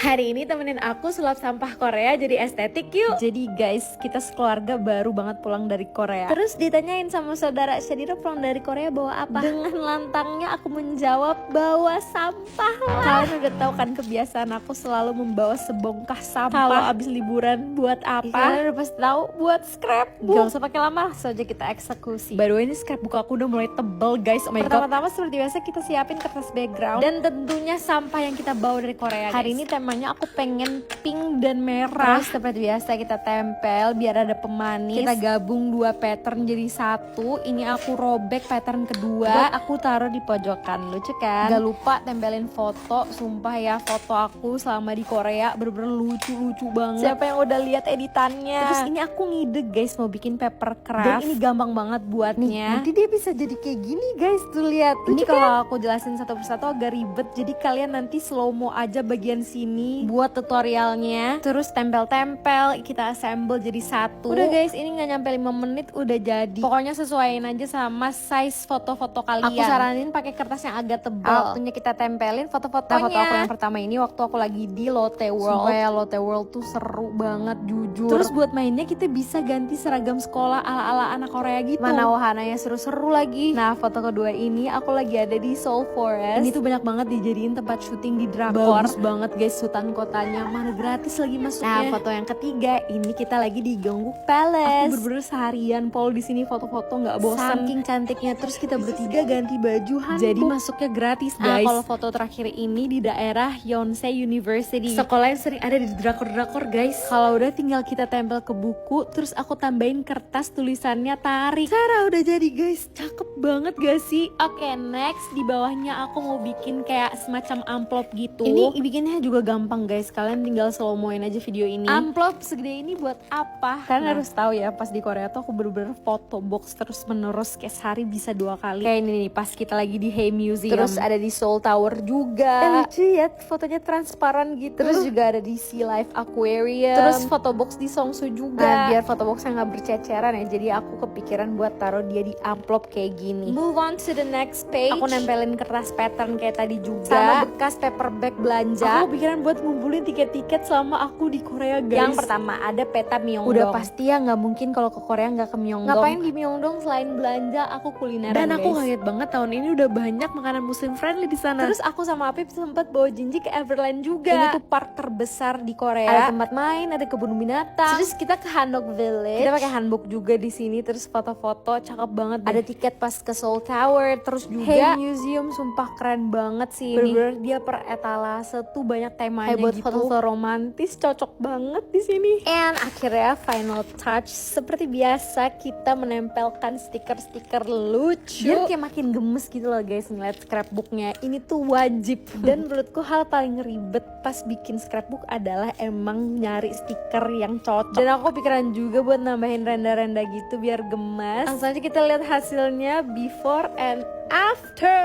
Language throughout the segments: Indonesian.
Hari ini temenin aku sulap sampah Korea jadi estetik yuk. Jadi guys, kita sekeluarga baru banget pulang dari Korea. Terus ditanyain sama saudara, Syadira pulang dari Korea bawa apa? Dengan lantangnya aku menjawab, bawa sampah lah. Kalian udah tahu kan kebiasaan aku selalu membawa sebongkah sampah kalau abis liburan. Buat apa? Kalian udah pasti tahu, buat scrapbook. Gak usah pakai lama, langsung aja kita eksekusi. By the way, ini scrapbook aku udah mulai tebel guys. Oh my god. Pertama-tama seperti biasa kita siapin kertas background dan tentunya sampah yang kita bawa dari Korea guys. Hari ini temanya aku pengen pink dan merah. Terus seperti biasa kita tempel biar ada pemanis. Kita gabung dua pattern jadi satu. Ini aku robek pattern kedua, aku taruh di pojokan. Lucu kan? Gak lupa tempelin foto. Sumpah ya, foto aku selama di Korea bener-bener lucu-lucu banget. Siapa yang udah lihat editannya? Terus ini aku ngide guys mau bikin paper craft. Dan ini gampang banget buatnya. Nanti dia bisa jadi kayak gini guys, tuh lihat. Ini kalau aku jelasin satu persatu agak ribet. Jadi kalian nanti slow mo aja bagian sini buat tutorialnya. Terus tempel-tempel, kita assemble jadi satu. Udah guys, ini gak nyampe 5 menit udah jadi. Pokoknya sesuaiin aja sama size foto-foto kalian. Aku saranin pakai kertas yang agak tebal. Waktunya kita tempelin foto-fotonya. Foto aku yang pertama ini waktu aku lagi di Lotte World. Sumpah ya, Lotte World tuh seru banget jujur. Terus buat mainnya kita bisa ganti seragam sekolah ala-ala anak Korea gitu. Mana wahananya seru-seru lagi. Nah, foto kedua ini aku lagi ada di Seoul Forest. Ini tuh banyak banget dijadiin tempat syuting di drakor. Bagus banget guys, hutan kotanya, mana gratis lagi masuknya. Nah, foto yang ketiga ini kita lagi di Gyeongguk Palace. Aku bener-bener seharian pol di sini foto-foto nggak bosan. Saking cantiknya. Terus kita bertiga ganti baju hanbok. Jadi masuknya gratis guys. Nah, kalau foto terakhir ini di daerah Yonsei University. Sekolah yang sering ada di drakor-drakor guys. Kalau udah tinggal kita tempel ke buku, terus aku tambahin kertas tulisannya tarik. Cara udah jadi guys, cakep banget gak sih? Oke, next di bawahnya aku mau bikin kayak semacam amplop gitu. Ini bikinnya juga gampang guys, kalian tinggal slow moin aja video ini. Amplop segede ini buat apa? Kalian harus tahu ya, pas di Korea tuh aku bener-bener foto box terus menerus, kayak sehari bisa 2 kali. Kayak ini nih, pas kita lagi di Hey Museum. Terus ada di Seoul Tower juga. Lucu ya, fotonya transparan gitu. Terus juga ada di Sea Life Aquarium. Terus foto box di Seongsu juga. Nah, biar foto boxnya nggak berceceran ya, jadi aku kepikiran buat taruh dia di amplop kayak gini. Move on to the next page. Aku nempelin kertas pattern kayak tadi juga. Sama bekas paper bag belanja. Aku pikiran buat ngumpulin tiket-tiket selama aku di Korea guys. Yang pertama ada peta Myeongdong. Udah pasti ya, nggak mungkin kalau ke Korea nggak ke Myeongdong. Ngapain di Myeongdong selain belanja, aku kulineran. Dan aku kaget banget tahun ini udah banyak makanan muslim friendly di sana. Terus aku sama Apip sempat bawa Jinji ke Everland juga. Ini tuh park terbesar di Korea. Ada tempat main, ada kebun binatang. Terus kita ke Hanok Village. Kita pakai hanbok juga di sini. Terus foto-foto cakep banget deh. Ada tiket pas ke Seoul Tower. Terus juga Hey Museum, sumpah keren banget sih ini. Bener-bener dia per etalase tuh banyak temanya buat gitu. Foto-foto romantis cocok banget di sini. And akhirnya final touch seperti biasa kita menempelkan stiker-stiker lucu. Biar kayak makin gemes gitu loh guys ngeliat scrapbooknya. Ini tuh wajib. Dan menurutku hal paling ribet pas bikin scrapbook adalah emang nyari stiker yang cocok. Dan aku pikiran juga buat nambahin renda-renda gitu biar gemes. Langsung aja kita lihat hasilnya before and after.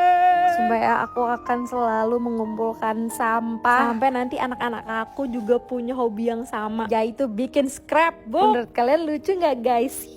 Sumpah ya, aku akan selalu mengumpulkan sampah sampai nanti anak-anak aku juga punya hobi yang sama, yaitu bikin scrapbook. Menurut kalian lucu nggak guys?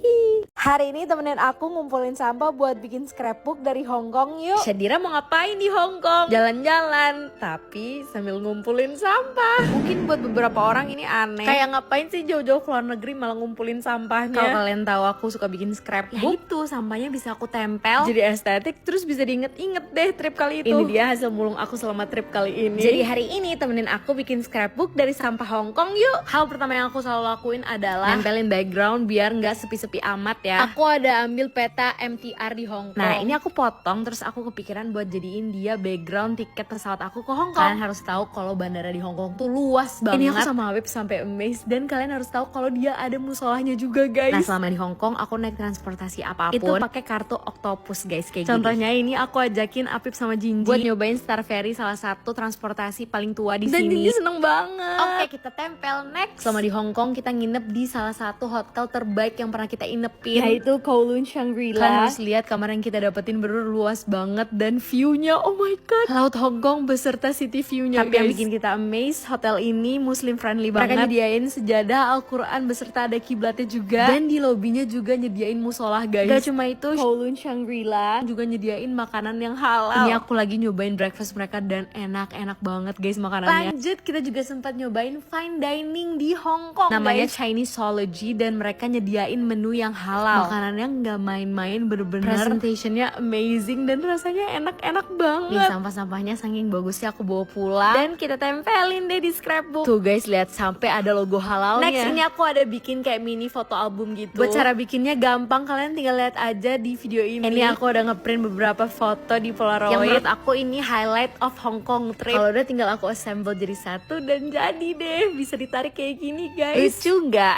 Hari ini temenin aku ngumpulin sampah buat bikin scrapbook dari Hong Kong yuk. Syadira mau ngapain di Hong Kong? Jalan-jalan, tapi sambil ngumpulin sampah. Mungkin buat beberapa orang ini aneh. Kayak ngapain sih jauh-jauh ke luar negeri malah ngumpulin sampahnya? Kalau kalian tahu aku suka bikin scrapbook, ya itu sampahnya bisa aku tempel jadi estetik, terus bisa diinget-inget deh trip kali itu. Ini dia hasil mulung aku selama trip kali ini. Jadi hari ini temenin aku bikin scrapbook dari sampah Hong Kong yuk. Hal pertama yang aku selalu lakuin adalah nempelin background biar nggak sepi-sepi amat ya. Aku ada ambil peta MTR di Hong Kong. Nah ini aku potong, terus aku kepikiran buat jadiin dia background tiket pesawat aku ke Hong Kong. Kalian harus tahu kalau bandara di Hong Kong tuh luas banget. Ini aku sama Web sampai amazed. Dan kalian harus tahu kalau dia ada musolahnya juga guys. Nah selama di Hong Kong aku naik transportasi apapun itu pakai kartu Octopus guys, kayak contohnya ini aku ajakin Apip sama Jinji buat nyobain Star Ferry, salah satu transportasi paling tua di sini. Dan Jinji seneng banget. Oke, kita tempel next. Selama di Hong Kong kita nginep di salah satu hotel terbaik yang pernah kita inepin, yaitu Kowloon Shangri-La. Kalian harus lihat kamar yang kita dapetin bener luas banget dan view-nya, oh my god, laut Hong Kong beserta city view-nya. Tapi yang bikin kita amazed, hotel ini muslim friendly banget. Mereka nyediain sejadah Al-Quran beserta ada kiblatnya juga. Dan di lobbynya juga nyediain musolah guys. Gak cuma itu, Kowloon Shangri-La juga nyediain nyediain makanan yang halal. Ini aku lagi nyobain breakfast mereka dan enak banget guys makanannya. Lanjut kita juga sempat nyobain fine dining di Hong Kong. Namanya Chinesology dan mereka nyediain menu yang halal. Makanannya nggak main-main, bener-bener presentationnya amazing dan rasanya enak-enak banget. Nih sampah-sampahnya saking bagusnya aku bawa pulang dan kita tempelin deh di scrapbook. Tuh guys lihat sampai ada logo halalnya. Next ini aku ada bikin kayak mini foto album gitu. Buat cara bikinnya gampang, kalian tinggal lihat aja di video ini. Ini aku udah ngeprint beberapa foto di Polaroid yang menurut aku ini highlight of Hong Kong trip. Kalau udah tinggal aku assemble jadi satu dan jadi deh bisa ditarik kayak gini guys. Lucu nggak?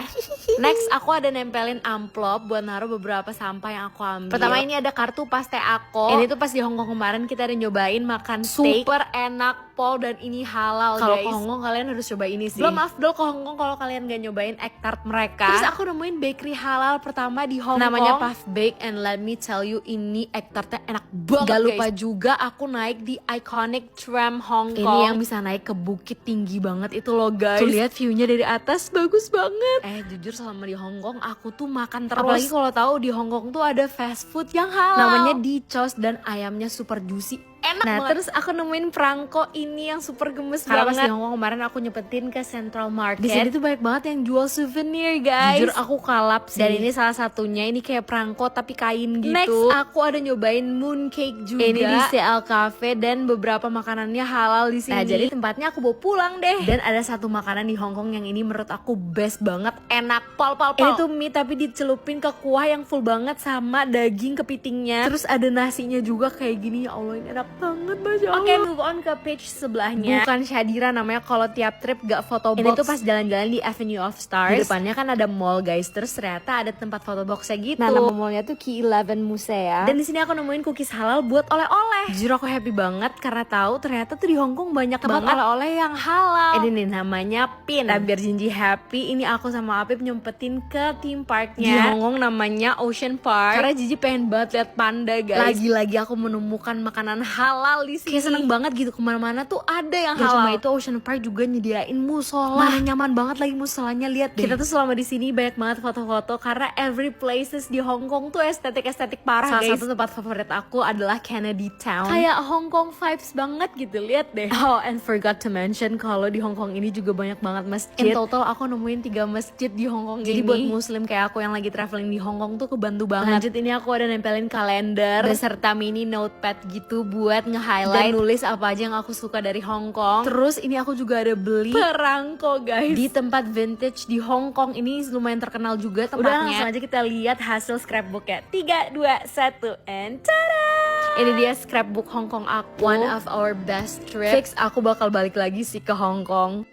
Next aku ada nempelin amplop buat naruh beberapa sampah yang aku ambil. Pertama ini ada kartu paste ako. Ini tuh pas di Hong Kong kemarin kita ada nyobain makan steak. Super enak pol dan ini halal guys. Kalau ke Hong Kong kalian harus coba ini sih. Belum afdol ke Hong Kong kalau kalian gak nyobain egg tart mereka. Terus aku nemuin bakery halal pertama di Hong Kong. Namanya Puff Bake and let me tell you ini egg tartnya enak banget. Gak lupa juga aku naik di iconic tram Hong Kong. Ini yang bisa naik ke bukit tinggi banget itu loh guys. Tuh lihat viewnya dari atas bagus banget. Jujur selama di Hong Kong aku tuh makan terus. Apalagi kalau tahu di Hong Kong tuh ada fast food yang halal. Namanya Dicos dan ayamnya super juicy. Enak banget. Terus aku nemuin perangko ini yang super gemes banget. Karena pas di Hong Kong kemarin aku nyepetin ke Central Market. Di sini tuh banyak banget yang jual souvenir guys. Jujur aku kalap sih. Dan ini salah satunya, ini kayak perangko tapi kain gitu. Next aku ada nyobain mooncake juga. Ini di CL Cafe dan beberapa makanannya halal di sini. Nah jadi tempatnya aku bawa pulang deh. Dan ada satu makanan di Hong Kong yang ini menurut aku best banget, enak pol. Ini tuh mie tapi dicelupin ke kuah yang full banget sama daging kepitingnya. Terus ada nasinya juga kayak gini, ya Allah ini enak banget, Masya Allah. Oke, move on ke page sebelahnya. Bukan Shadira namanya kalau tiap trip gak foto box. Ini tuh pas jalan-jalan di Avenue of Stars. Di depannya kan ada mall guys. Terus ternyata ada tempat foto boxnya gitu. Nah nama mallnya tuh Key11 Musea. Dan di sini aku nemuin cookies halal buat oleh-oleh. Jujur aku happy banget karena tahu ternyata tuh di Hong Kong banyak banget oleh-oleh yang halal. Ini nih namanya Pin. Nah biar Jinji happy, ini aku sama Apip nyempetin ke theme parknya di Hong Kong namanya Ocean Park. Karena Jinji pengen banget lihat panda guys. Lagi-lagi aku menemukan makanan halal di sini. Kayak seneng banget gitu, kemana-mana tuh ada yang halal. Cuma itu Ocean Park juga nyediain musola. Mana nyaman banget lagi musolanya, lihat deh. Kita tuh selama di sini banyak banget foto-foto karena every places di Hong Kong tuh estetik parah guys. Salah satu tempat favorit aku adalah Kennedy Town. Kayak Hong Kong vibes banget gitu, lihat deh. Oh and forgot to mention kalau di Hong Kong ini juga banyak banget masjid. In total aku nemuin 3 masjid di Hong Kong. Jadi buat muslim kayak aku yang lagi traveling di Hong Kong tuh kebantu banget. Lanjut ini aku ada nempelin kalender beserta mini notepad gitu buat nge-highlight dan nulis apa aja yang aku suka dari Hong Kong. Terus ini aku juga ada beli perangko guys di tempat vintage di Hong Kong. Ini lumayan terkenal juga tempatnya. Udah langsung aja kita lihat hasil scrapbooknya. 3, 2, 1 and tada! Ini dia scrapbook Hong Kong aku. One of our best trips. Fix aku bakal balik lagi sih ke Hong Kong.